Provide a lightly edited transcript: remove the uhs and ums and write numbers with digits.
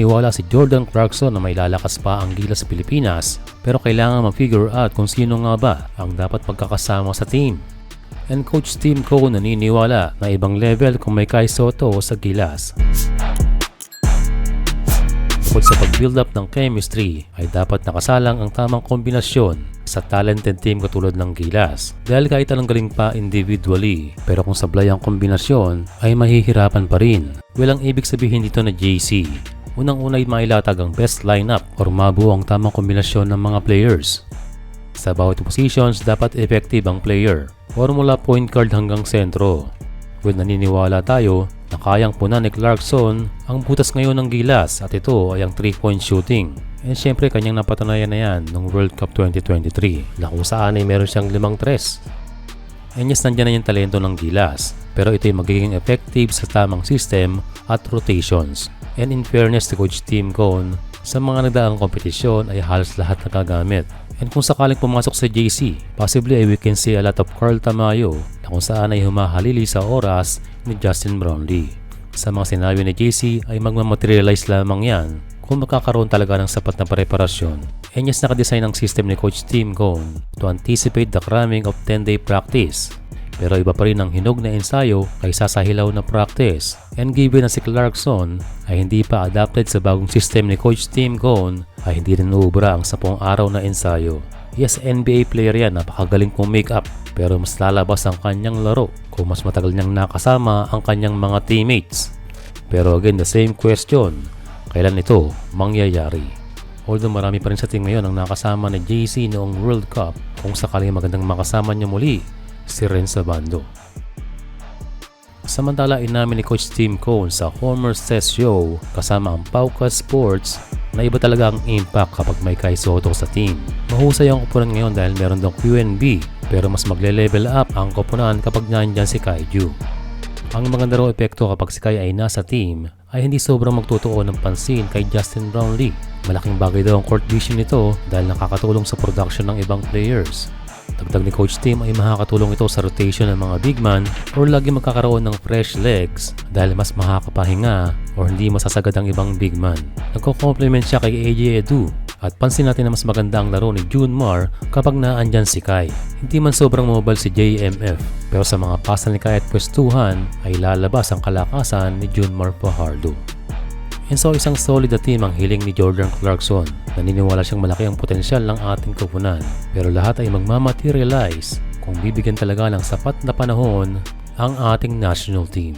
Naniniwala si Jordan Clarkson na may lalakas pa ang Gilas sa Pilipinas, pero kailangan ma-figure out kung sino nga ba ang dapat magkakasama sa team. And Coach Tim Cone naniniwala na ibang level kung may Kai Sotto sa Gilas. Bukod sa pag-build up ng chemistry, ay dapat nakasalang ang tamang kombinasyon sa talented team katulad ng Gilas. Dahil kahit anong galing pa individually, pero kung sablay ang kombinasyon, ay mahihirapan pa rin. Walang ibig sabihin dito na JC. Unang-una ay mailatag ang best lineup or mabuo ang tamang kombinasyon ng mga players. Sa bawat positions, dapat effective ang player, formula point guard hanggang sentro. With naniniwala tayo na kayang punan ni Clarkson ang butas ngayon ng Gilas at ito ay ang 3-point shooting. And syempre kanyang napatunayan na yan noong World Cup 2023 na kung saan ay meron siyang 5 3. And yes, nandiyan na yung talento ng Gilas, pero ito ay magiging effective sa tamang system at rotations. And in fairness to Coach Tim Cone, sa mga nagdaang kompetisyon ay halos lahat nagagamit. And kung sakaling pumasok sa JC, possibly ay we can see a lot of Carl Tamayo na kung saan ay humahalili sa oras ni Justin Brownlee. Sa mga sinabi ni JC ay magmamaterialize lamang yan kung magkakaroon talaga ng sapat na preparasyon. And yes, nakadesign ang system ni Coach Tim Cone to anticipate the cramming of 10-day practice. Pero iba pa rin ang hinog na ensayo kaysa sa hilaw na practice. And given na si Clarkson ay hindi pa adapted sa bagong system ni Coach Tim Cone, ay hindi rin uubra ang 10 araw na ensayo. Yes, NBA player yan, napakagaling kong make-up, pero mas lalabas ang kanyang laro kung mas matagal niyang nakasama ang kanyang mga teammates. Pero again, the same question, kailan ito mangyayari? Although marami pa rin sa team ngayon ang nakasama ni JC noong World Cup, kung sakaling magandang makasama niya muli si Renzo Bando. Samantala, inamin ni Coach Tim Cone sa Homer Says Show kasama ang Pauka Sports na iba talaga ang impact kapag may Kai Sotto sa team. Mahusay ang koponan ngayon dahil meron daw QNB, pero mas magle-level up ang koponan kapag nandyan si Kaiju. Ang maganda raw epekto kapag si Kai ay nasa team ay hindi sobrang magtutuon ng pansin kay Justin Brownlee. Malaking bagay daw ang court vision nito dahil nakakatulong sa production ng ibang players. Dagdag ni Coach Tim ay makakatulong ito sa rotation ng mga big man or lagi magkakaroon ng fresh legs dahil mas makakapahinga or hindi masasagad ang ibang big man. Nagko-compliment siya kay AJ Edu at pansin natin na mas maganda ang laro ni Junmar kapag naandyan si Kai. Hindi man sobrang mobile si JMF, pero sa mga pasal ni Kai at pwestuhan ay lalabas ang kalakasan ni Junmar Fajardo. And so isang solid na team ang hiling ni Jordan Clarkson. Naniniwala siyang malaki ang potensyal ng ating koponan. Pero lahat ay magmamaterialize kung bibigyan talaga ng sapat na panahon ang ating national team.